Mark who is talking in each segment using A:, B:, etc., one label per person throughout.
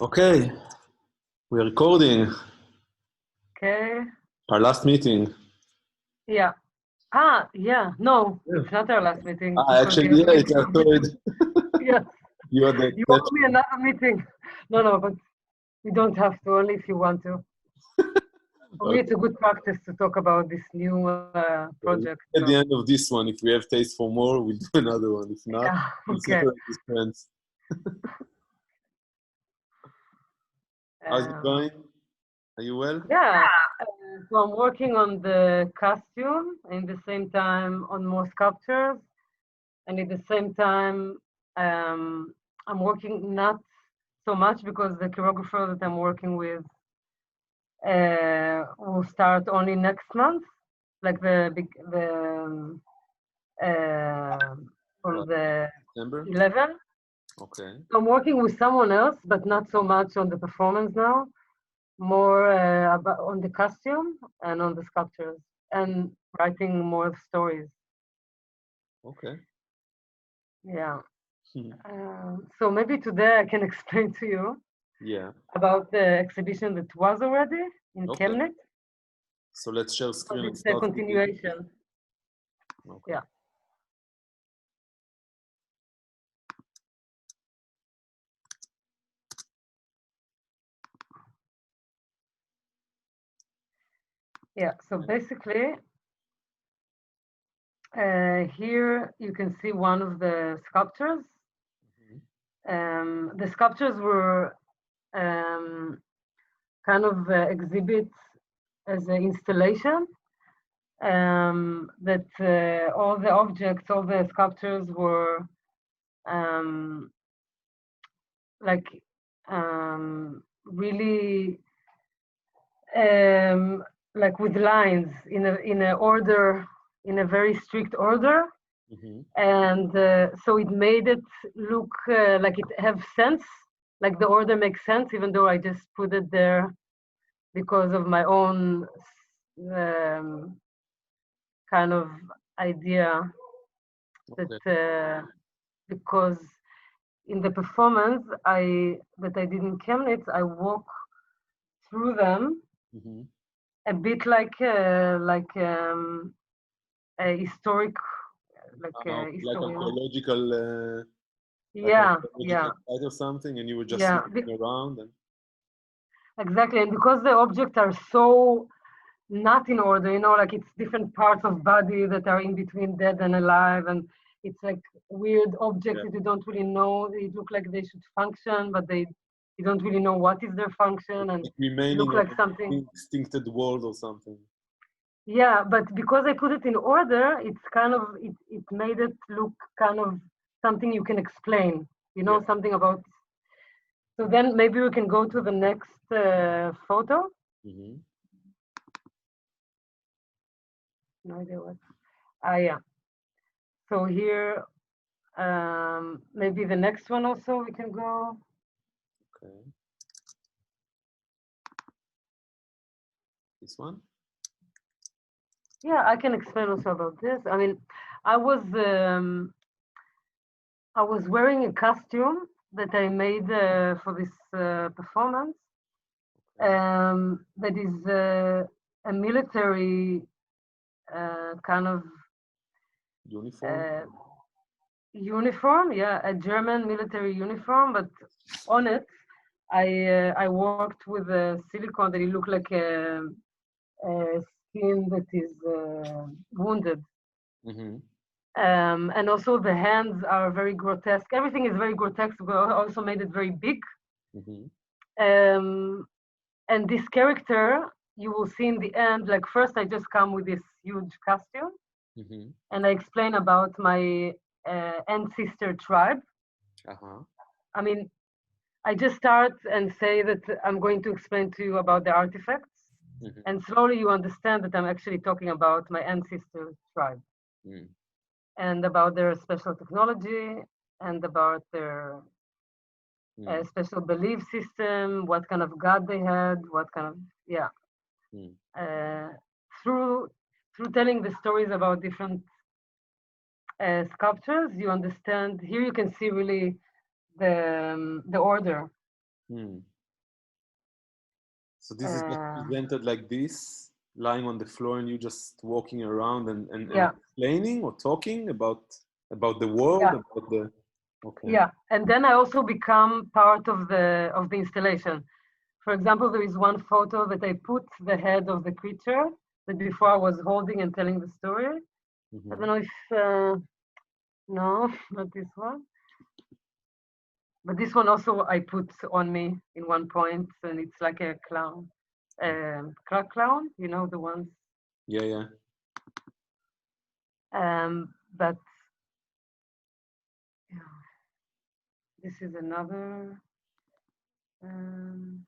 A: Okay, we're recording
B: Okay.
A: our last meeting.
B: Yeah. Yeah. No, it's not our last meeting because
A: Actually,
B: you have
A: yeah,
B: me
A: it's our
B: for
A: third.
B: yes.
A: You are the
B: You owe me
A: exception.
B: another meeting. No, but you don't have to, only if you want to. For me,
A: Okay.
B: it's a good practice to talk about this new project.
A: At the
B: So,
A: end of this one, if we have taste for more, we'll do another one. If not,
B: yeah.
A: we'll
B: Okay.
A: separate these friends. How's it
B: Um,
A: going? Are you well?
B: yeah. So I'm working on the costume in the same time on more sculptures, and at the same time, I'm working not so much because the choreographer that I'm working with will start only next month, like uh, from
A: Right.
B: the
A: September?
B: 11th.
A: Okay.
B: So I'm working with someone else, but not so much on the performance now, more about on the costume and on the sculptures and writing more stories.
A: Okay.
B: Yeah.
A: Hmm.
B: So maybe today I can explain to you
A: Yeah.
B: about the exhibition that was already in
A: Okay.
B: Chemnitz,
A: So let's share
B: because
A: screen and
B: it's a
A: start speaking.
B: continuation.
A: Okay.
B: Yeah. Yeah. So basically, here you can see one of the sculptures. The sculptures were kind of exhibits as an installation. That all the objects, all the sculptures were um, like really um, like with lines in a order, in a very strict order,
A: Mm-hmm.
B: and so it made it look like it have sense, like the order makes sense, even though I just put it there because of my own um, kind of idea that
A: Okay.
B: because in the performance I did in Chemnitz, I walk through them
A: Mm-hmm.
B: a bit like a historic, like
A: Like
B: historian.
A: like
B: Yeah,
A: archaeological
B: yeah,
A: site or something, and you were just
B: yeah,
A: looking around and
B: exactly. And because the objects are so not in order, like it's different parts of body that are in between dead and alive, and it's like weird objects
A: yeah,
B: that you don't really know. They look like they should function, but you don't really know what is their function, and
A: like
B: look
A: remaining of
B: like
A: an
B: something.
A: extincted world or something.
B: Yeah, but because I put it in order, it's kind of it made it look kind of something you can explain,
A: Yeah.
B: something about. So then maybe we can go to the next photo.
A: Mm-hmm.
B: No idea what. Yeah. So here, maybe the next one also we can go.
A: Okay. This one?
B: Yeah, I can explain also about this. I mean, I was um, I was wearing a costume that I made for this performance.
A: Okay.
B: That is a military kind of
A: Uniform?
B: uh, uniform, yeah, a German military uniform, but on it, I worked with a silicone that it looked like a skin that is wounded.
A: Mm-hmm.
B: And also the hands are very grotesque. Everything is very grotesque, but I also made it very big.
A: Mm-hmm.
B: Um, and this character, you will see in the end, like first I just come with this huge costume
A: Mm-hmm.
B: and I explain about my ancestor tribe.
A: Uh-huh.
B: I mean, I just start and say that I'm going to explain to you about the artifacts,
A: Mm-hmm.
B: and slowly you understand that I'm actually talking about my ancestor tribe
A: Mm.
B: and about their special technology and about their
A: Mm.
B: special belief system, what kind of god they had, what kind of yeah.
A: Mm.
B: Uh, through telling the stories about different sculptures, you understand. Here you can see really the order.
A: Mm. So this is just
B: Uh,
A: presented like this, lying on the floor, and you just walking around and
B: yeah,
A: explaining or talking about the world,
B: yeah,
A: about the. Okay.
B: yeah. And then I also become part of the installation. For example, there is one photo that I put the head of the creature that before I was holding and telling the story. I don't
A: Mm-hmm.
B: know if no, not this one. But this one also I put on me in one point, and it's like a clown, clown, you know the ones.
A: Yeah, yeah.
B: But yeah, this is another. Um,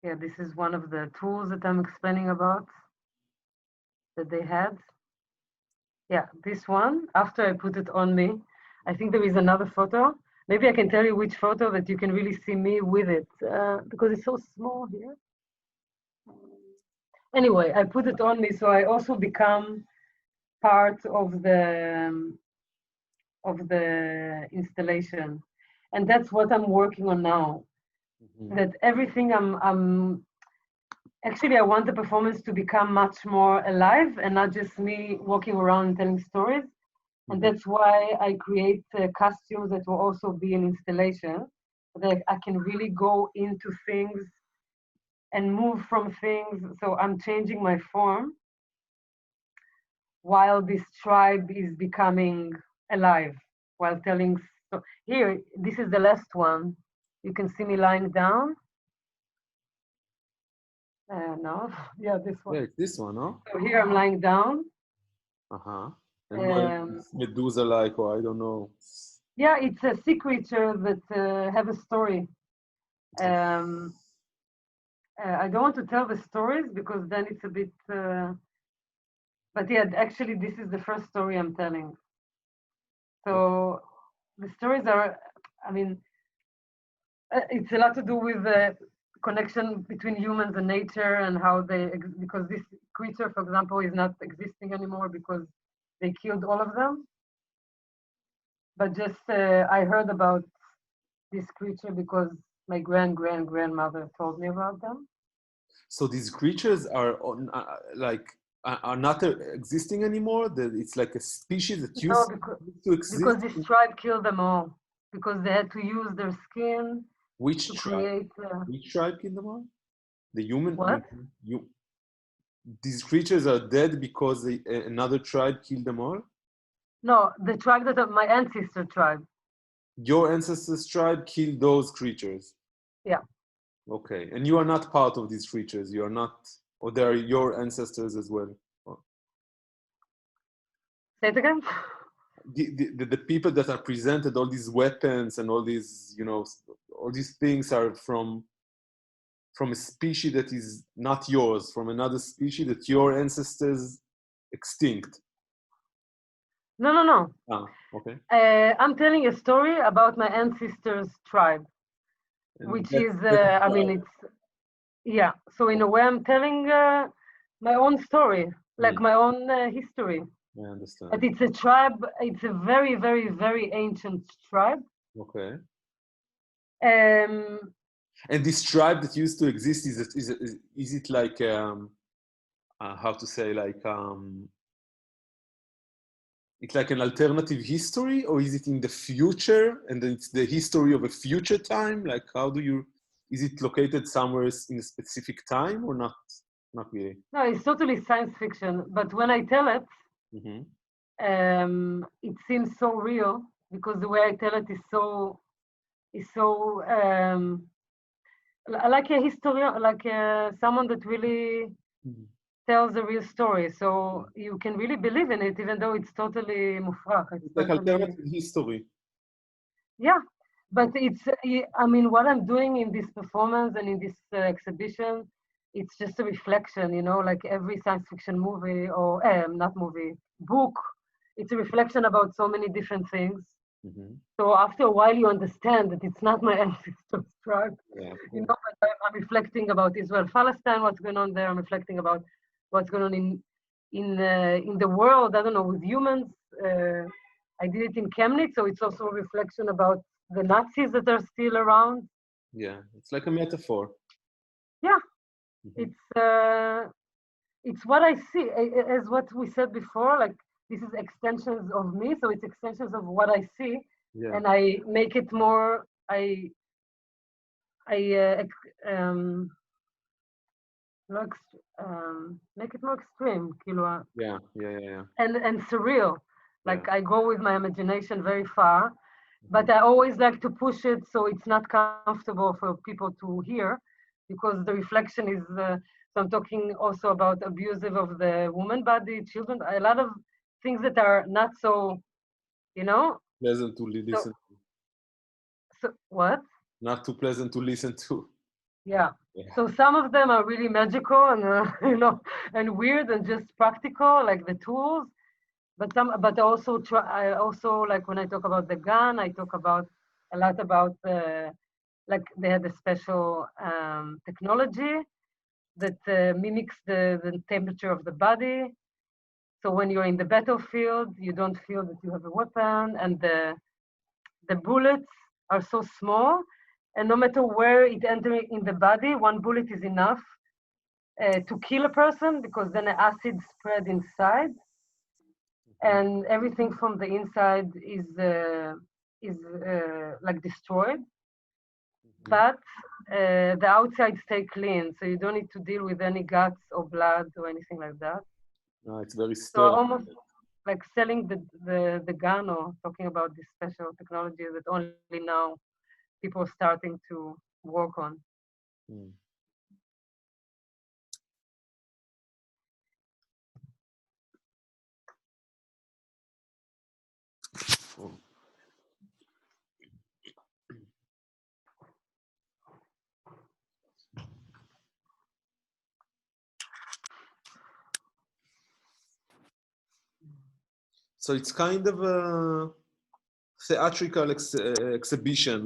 B: yeah, this is one of the tools that I'm explaining about that they had. Yeah, this one. After I put it on me, I think there is another photo. Maybe I can tell you which photo that you can really see me with it because it's so small here. Anyway, I put it on me, so I also become part of the installation, and that's what I'm working on now.
A: Mm-hmm.
B: That everything I'm actually I want the performance to become much more alive and not just me walking around and telling stories. And
A: Mm-hmm.
B: that's why I create costumes that will also be an installation. That I can really go into things and move from things. So I'm changing my form while this tribe is becoming alive, while telling. Here, this is the last one. You can see me lying down. No, yeah, this
A: Yeah,
B: one.
A: it's this one, huh?
B: So here I'm lying down.
A: Uh-huh. And well,
B: Um,
A: it's Medusa like, or I don't know.
B: yeah, it's a sea creature that have a story. Um, I don't want to tell the stories because then it's a bit. But yeah, actually, this is the first story I'm telling. So the stories are, I mean, it's a lot to do with the connection between humans and nature and how because this creature, for example, is not existing anymore because they killed all of them. But just I heard about this creature because my grandmother told me about them.
A: So these creatures are like are not existing anymore. That it's like a species that
B: No,
A: used to
B: because
A: exist.
B: this tribe killed them all because they had to use their skin
A: Which
B: to
A: tribe?
B: create
A: Which tribe killed them all? The human.
B: what?
A: These creatures are dead because another tribe killed them all.
B: No, the tribe that my ancestor tribe.
A: Your ancestors' tribe killed those creatures.
B: Yeah.
A: Okay, and you are not part of these creatures. You are not, or they are your ancestors as well. Oh.
B: Say it again.
A: The people that are presented all these weapons and all these, all these things are from a species that is not yours, from another species that your ancestors extinct.
B: No, no, no.
A: Ah, okay.
B: I'm telling a story about my ancestors tribe,
A: And
B: which is,
A: that's
B: I mean, it's yeah. So in a way, I'm telling my own story, like my own history.
A: I understand.
B: But it's a tribe. It's a very, very, very ancient tribe.
A: Okay.
B: Um,
A: And this tribe that used to exist is it like how to say like it's like an alternative history, or is it in the future and then it's the history of a future time? Like how do you, is it located somewhere in a specific time or not? Not really.
B: no, it's totally science fiction. But when I tell it,
A: Mm-hmm.
B: it seems so real because the way I tell it is so like a historian, like someone that really
A: Mm-hmm.
B: tells a real story. So you can really believe in it, even though it's totally mufrach. It's
A: It's like
B: totally
A: alternative history.
B: yeah. But it's I mean, what I'm doing in this performance and in this exhibition, it's just a reflection. You know, like every science fiction movie or not movie book. It's a reflection about so many different things.
A: Mm-hmm.
B: So after a while, you understand that it's not my ancestors' tribe.
A: Yeah, of
B: You
A: course.
B: know, but I'm reflecting about Israel, Palestine, what's going on there. I'm reflecting about what's going on in the world. I don't know with humans. I did it in Chemnitz, so it's also a reflection about the Nazis that are still around.
A: Yeah, it's like a metaphor.
B: Yeah,
A: Mhm.
B: it's what I see, as what we said before. Like this is extensions of me, so it's extensions of what I see,
A: Yeah,
B: and I make it more. I לא make it more extreme, כאילו,
A: yeah, yeah, yeah, yeah,
B: and surreal.
A: yeah.
B: Like I go with my imagination very far,
A: Mhm.
B: but I always like to push it so it's not comfortable for people to hear, because the reflection is. So I'm talking also about abusive of the woman body, children, a lot of things that are not so, you know.
A: Pleasant to
B: So,
A: listen to.
B: so what?
A: Not too pleasant to listen to.
B: Yeah.
A: Yeah.
B: So some of them are really magical and and weird and just practical, like the tools. But I also like when I talk about the gun, I talk about a lot about like they had a special technology that mimics the temperature of the body. So when you're in the battlefield, you don't feel that you have a weapon, and the bullets are so small, and no matter where it enters in the body, one bullet is enough to kill a person, because then the acid spread inside,
A: Mhm.
B: and everything from the inside is like destroyed.
A: Mhm.
B: But the outside stay clean, so you don't need to deal with any guts or blood or anything like that.
A: No, it's very
B: So
A: sterile.
B: almost like selling the gun, or talking about this special technology that only now people are starting to work on.
A: Mm. Oh. So it's kind of a theatrical exhibition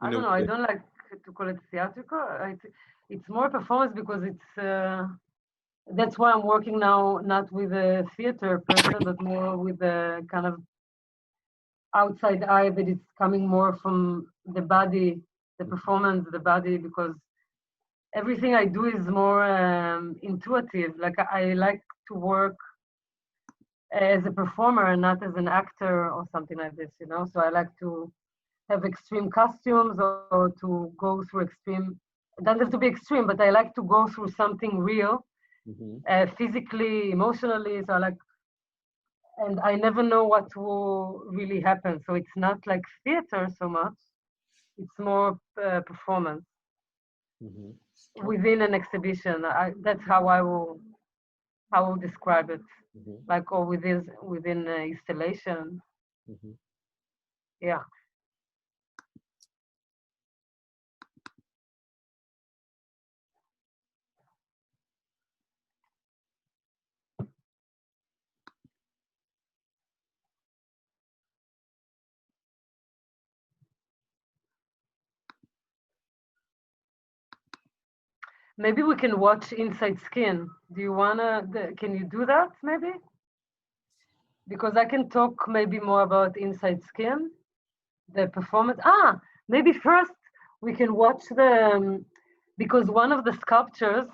B: I
A: in a
B: don't know. I
A: way.
B: don't like to call it theatrical. It's more performance, because that's why I'm working now, not with a theater person, but more with a kind of outside eye that is coming more from the body, the performance, the body, because everything I do is more intuitive. Like I like to work as a performer and not as an actor or something like this, you know. So I like to have extreme costumes, or to go through extreme. It doesn't have to be extreme, but I like to go through something real,
A: Mhm.
B: physically, emotionally. So I like, and I never know what will really happen. So it's not like theater so much. It's more performance
A: Mhm.
B: within an exhibition. That's how I will describe it.
A: Mhm.
B: Like, or within installation.
A: Mhm.
B: Yeah. Maybe we can watch Inside Skin. Do you wanna? Can you do that? Maybe, because I can talk maybe more about Inside Skin, the performance. Maybe first we can watch because one of the sculptures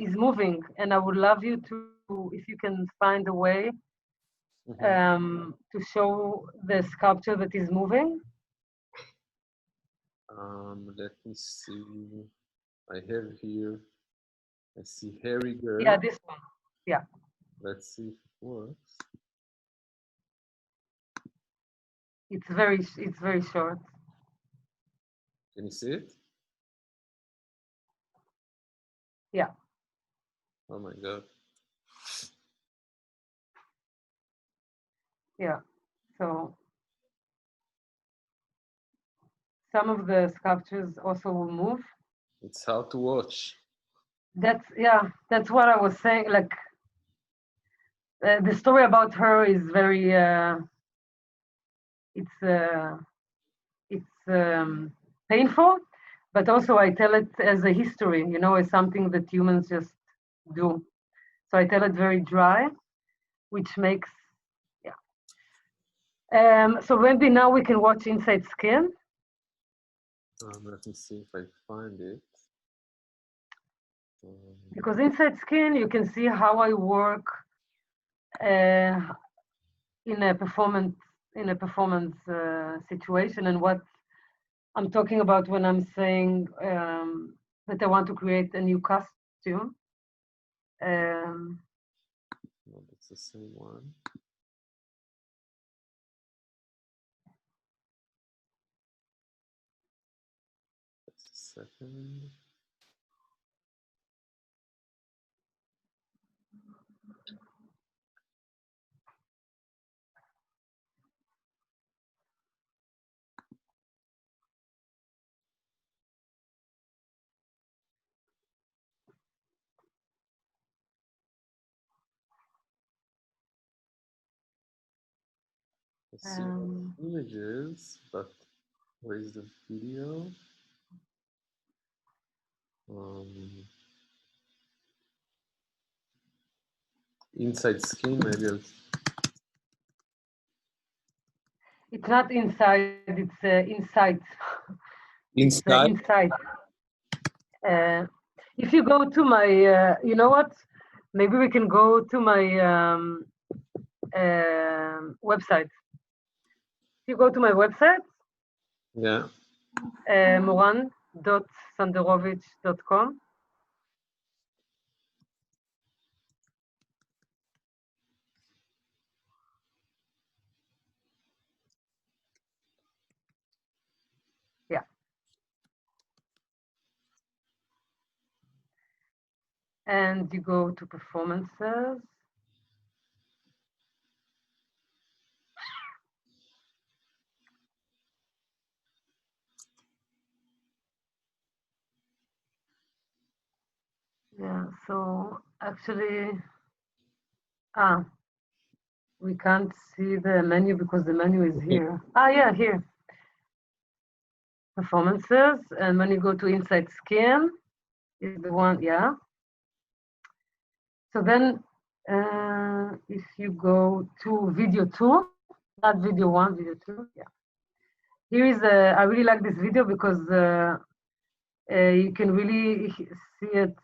B: is moving, and I would love you to, if you can find a way
A: Mhm.
B: to show the sculpture that is moving.
A: Let me see. I have here. I see hairy girl.
B: Yeah, this one. Yeah,
A: Let's see if it works.
B: it's very short.
A: Can you see it?
B: Yeah,
A: Oh my god.
B: yeah. So some of the sculptures also will move.
A: It's hard to watch.
B: That's what I was saying. Like the story about her is very it's uh, it's painful, but also I tell it as a history, you know, as something that humans just do. So I tell it very dry, which makes, yeah. So maybe now we can watch Inside Skin.
A: Let me see if I find it.
B: Because Inside Skin, you can see how I work in a performance situation, and what I'm talking about when I'm saying that I want to create a new costume.
A: No, it's the same one. Just a second. I see images, but where is the video? Inside Skin, maybe I'll...
B: It's not inside, it's inside.
A: Inside?
B: Inside. If you go to my, you know what? Maybe we can go to my website. If you go to my website,
A: Yeah.
B: moran.sanderovich.com. Yeah. And you go to performances. Yeah, so actually, we can't see the menu because the menu is here. Yeah, here. Performances, and when you go to Inside Skin, is the one, yeah. So then, if you go to video 2, not video 1, video 2, yeah. Here is I really like this video because you can really see it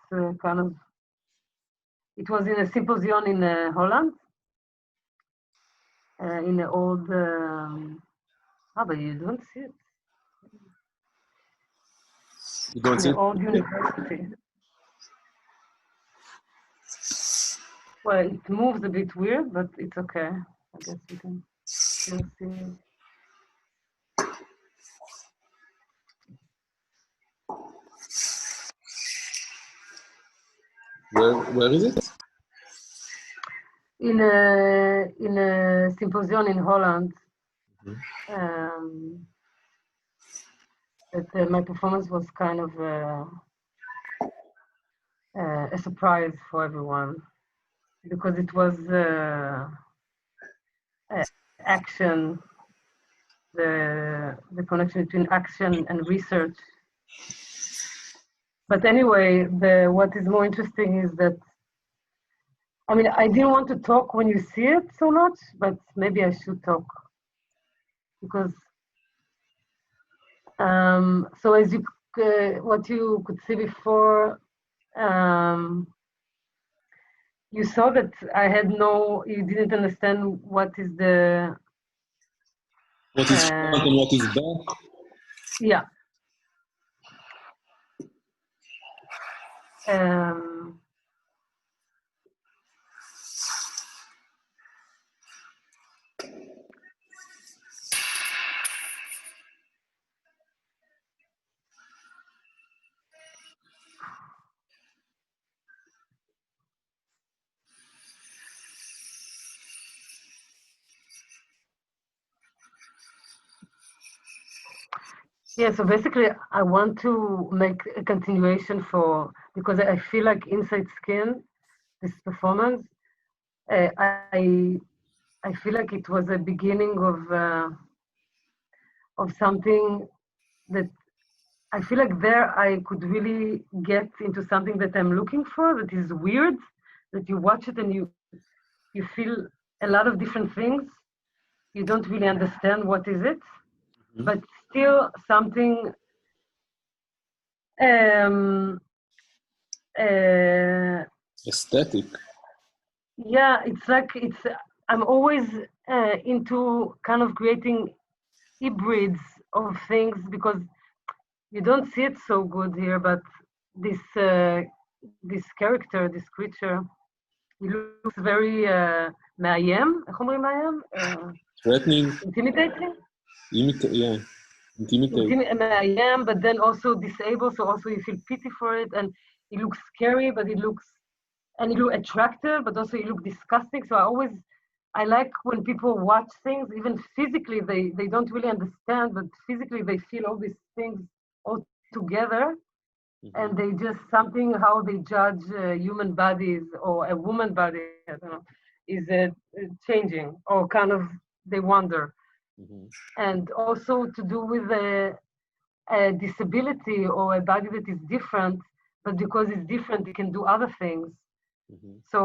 B: kind of. It was in a symposium in Holland, in the old. But you don't see it.
A: You don't see
B: in the old university. Well, it moves a bit weird, but it's okay. I guess you can still see it.
A: Where is it?
B: In a symposium in Holland. That my performance was kind of a surprise for everyone because it was action, the connection between action and research. But anyway, what is more interesting is that, I mean, I didn't want to talk when you see it so much, but maybe I should talk because so as you what you could see before, you saw that I had you didn't understand what is the
A: what is front and what is back.
B: Yeah. Yeah, so basically I want to make a continuation because I feel like Inside Skin, this performance, I feel like it was a beginning of something that I feel like there I could really get into something that I'm looking for, that is weird, that you watch it and you feel a lot of different things. you don't really understand what is it, but still something
A: Aesthetic.
B: yeah, it's like I'm always into kind of creating hybrids of things because you don't see it so good here, but this this character, this creature, he looks very מאיים, איך אומרים מאיים?
A: Threatening.
B: Intimidating?
A: Yeah. Intimidate.
B: מאיים, but then also disabled, so also you feel pity for it, and it looks scary, but it looks attractive, but also it looks disgusting. So I like when people watch things, even physically, they don't really understand, but physically they feel all these things all together, and they just something how they judge human bodies or a woman body, I don't know, is changing or kind of they wonder. And also to do with a disability or a body that is different, but because it's different, it can do other things. So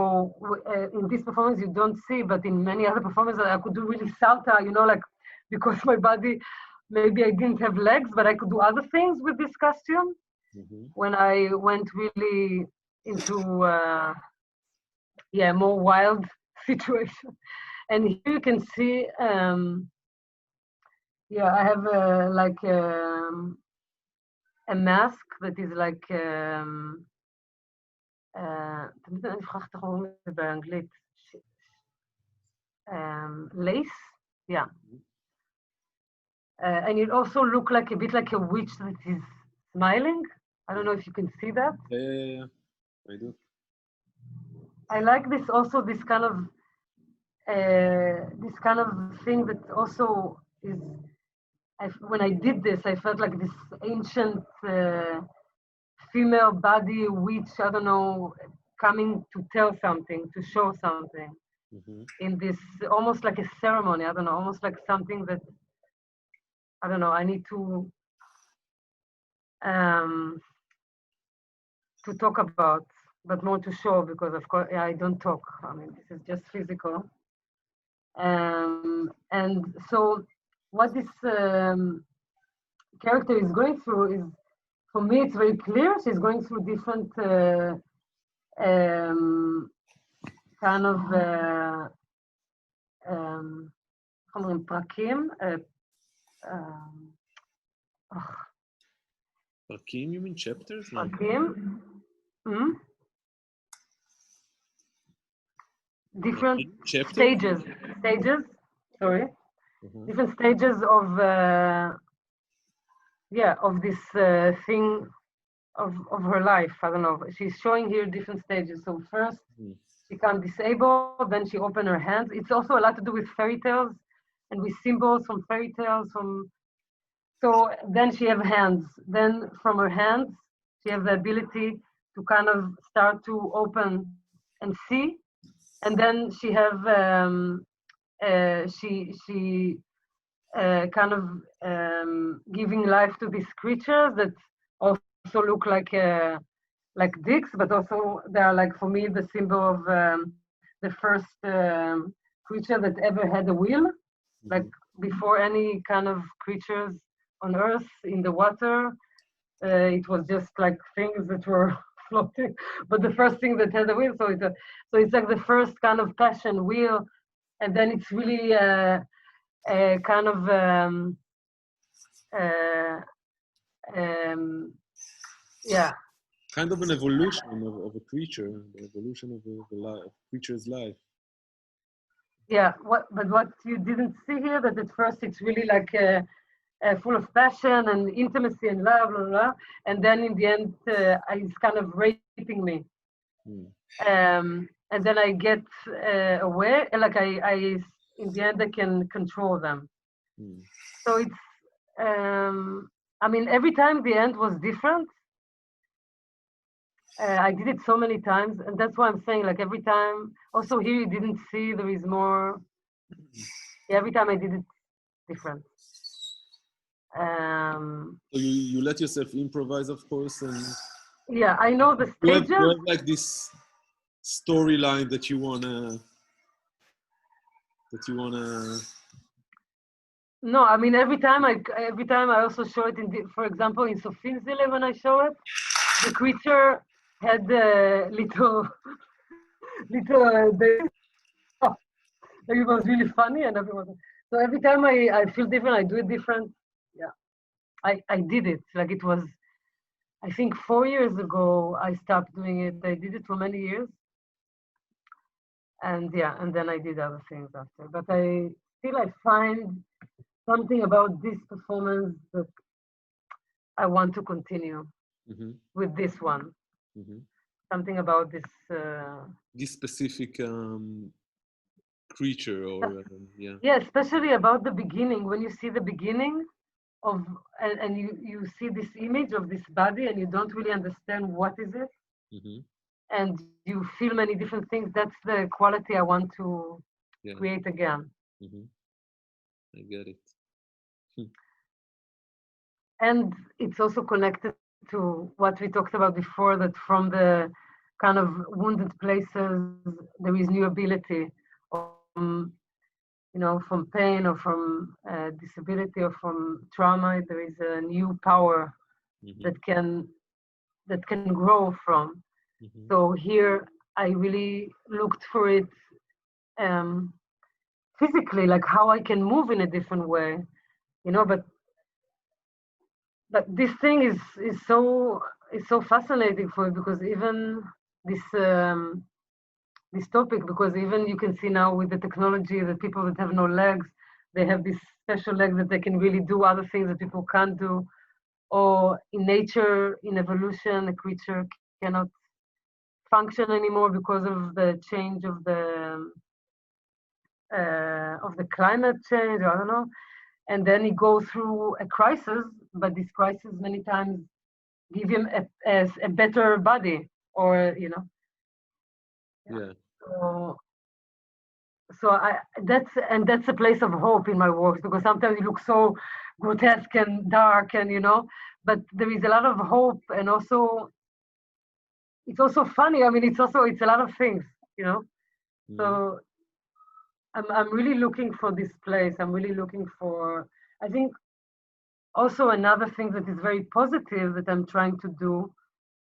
B: in this performance you don't see, but in many other performances I could do really salta, like because my body, maybe I didn't have legs, but I could do other things with this costume. When I went really into more wild situation. And here you can see, I have a mask that is like, תמיד אני שוכחת איך אומרים את זה באנגלית, lace, yeah. And it also look like a bit like a witch that is smiling. I don't know if you can see that.
A: Yeah, I do.
B: I like this also, this kind of thing that also is, when I did this, I felt like this ancient female body witch, I don't know, coming to tell something, to show something in this, almost like a ceremony, I don't know, almost like something that, I don't know, I need to talk about, but more to show, because of course I don't talk. I mean, this is just physical. And so what this character is going through is, for me, it's very clear. She's going through different kind of פרקים.
A: פרקים, you mean chapters?
B: פרקים. Different stages, sorry. Different stages of this thing of her life. I don't know. She's showing here different stages. So first she became disabled, then she opened her hands. It's also a lot to do with fairy tales and with symbols from fairy tales. So then she have hands. Then from her hands she have the ability to kind of start to open and see. And then she have kind of giving life to these creatures that also look like dicks, but also they are like, for me, the symbol of the first creature that ever had a wheel. Like before any kind of creatures on Earth in the water, it was just like things that were floating. But the first thing that had a wheel, so it's like the first kind of passion wheel, and then it's really kind of
A: kind of an evolution of a creature, the evolution of a creature's life.
B: Yeah, but what you didn't see here, that at first it's really like full of passion and intimacy and love, blah, blah, blah. And then in the end, it's kind of raping me. And then I get away, like I in the end I can control them. So it's, I mean, every time the end was different. I did it so many times, and that's why I'm saying, like, every time, also here you didn't see, there is more, every time I did it different.
A: So you let yourself improvise, of course, and
B: yeah, I know the stages.
A: You have like this storyline that you wanna
B: No, I mean every time I also show it for example, in Sofinzile when I show it, the creature had little babies. Like it was really funny and everyone. So every time I feel different, I do it different. Yeah, I did it. Like it was, I think 4 years ago I stopped doing it. I did it for many years, and yeah, and then I did other things after. But I find something about this performance that I want to continue
A: Mm-hmm.
B: with this one.
A: Mm-hmm.
B: Something about this.
A: This specific creature, or yeah.
B: Yeah, especially about the beginning. When you see the beginning of, and you see this image of this body, and you don't really understand what is it,
A: Mm-hmm.
B: and you feel many different things. That's the quality I want to
A: Yeah.
B: create again.
A: Mm-hmm. I get it.
B: And it's also connected to what we talked about before, that from the kind of wounded places there is new ability, from pain or from disability or from trauma. There is a new power
A: Mm-hmm.
B: that can grow from.
A: Mm-hmm.
B: So here I really looked for it um, physically, like how I can move in a different way, but this thing is so fascinating for me, because even this this topic, because even you can see now with the technology that people that have no legs, they have this special leg that they can really do other things that people can't do. Or in nature, in evolution, a creature cannot function anymore because of the change of the climate change, I don't know. And then he goes through a crisis, but this crisis many times give him a better body, or
A: Yeah.
B: so that's a place of hope in my works, because sometimes it looks so grotesque and dark, and but there is a lot of hope, and also it's also funny. I mean, it's a lot of things, you know.
A: Mm-hmm.
B: So I'm really looking for this place. I'm really looking for. I think also another thing that is very positive that I'm trying to do,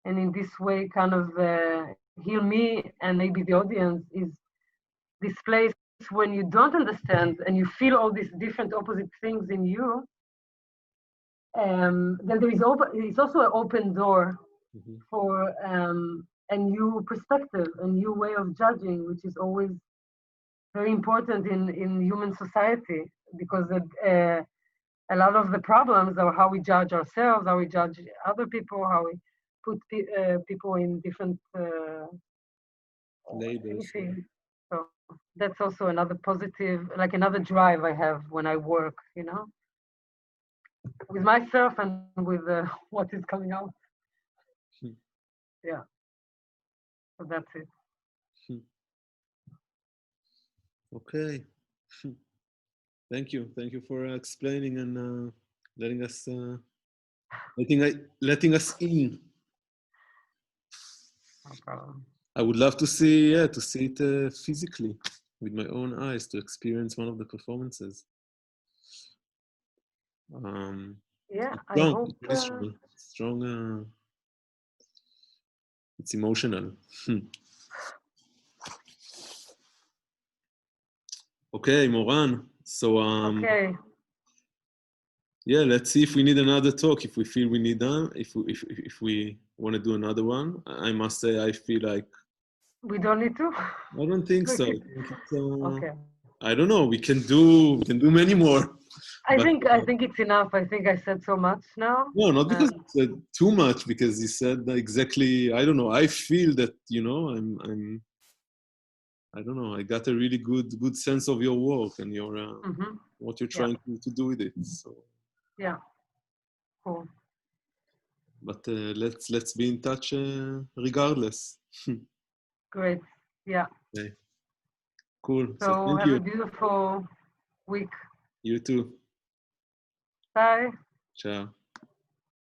B: and in this way kind of heal me and maybe the audience, is this place when you don't understand and you feel all these different opposite things in you. Then it's also an open door
A: Mm-hmm.
B: for a new perspective, a new way of judging, which is always very important in human society, because a lot of the problems are how we judge ourselves, how we judge other people, how we put people in different
A: Labels.
B: anything. So that's also another positive, like another drive I have when I work, with myself and with what is coming out. Yeah, so that's it.
A: Okay. Thank you for explaining and letting us letting us in.
B: No problem.
A: I would love to see it physically with my own eyes, to experience one of the performances.
B: Yeah,
A: It's
B: I
A: strong.
B: hope.
A: It's really strong. It's strong. It's emotional. Okay, Moran. So
B: Okay.
A: yeah, let's see if we need another talk. If we feel we need that, if we want to do another one, I must say I feel like
B: We don't need to.
A: I don't think so.
B: Like
A: I
B: it.
A: think it's,
B: Okay.
A: I don't know. We can do many more,
B: I
A: but
B: think I think it's enough. I think I said so much now.
A: no, not because
B: Um,
A: you said too much. Because you said exactly. I don't know. I feel that I'm. I don't know. I got a really good sense of your work and your
B: mhm.
A: what you're
B: Yeah.
A: trying to do with it. So,
B: Yeah. Cool.
A: but let's be in touch regardless.
B: Great. Yeah.
A: Okay, cool. So
B: So
A: thank
B: have
A: you.
B: a beautiful week.
A: You too.
B: Bye.
A: Ciao.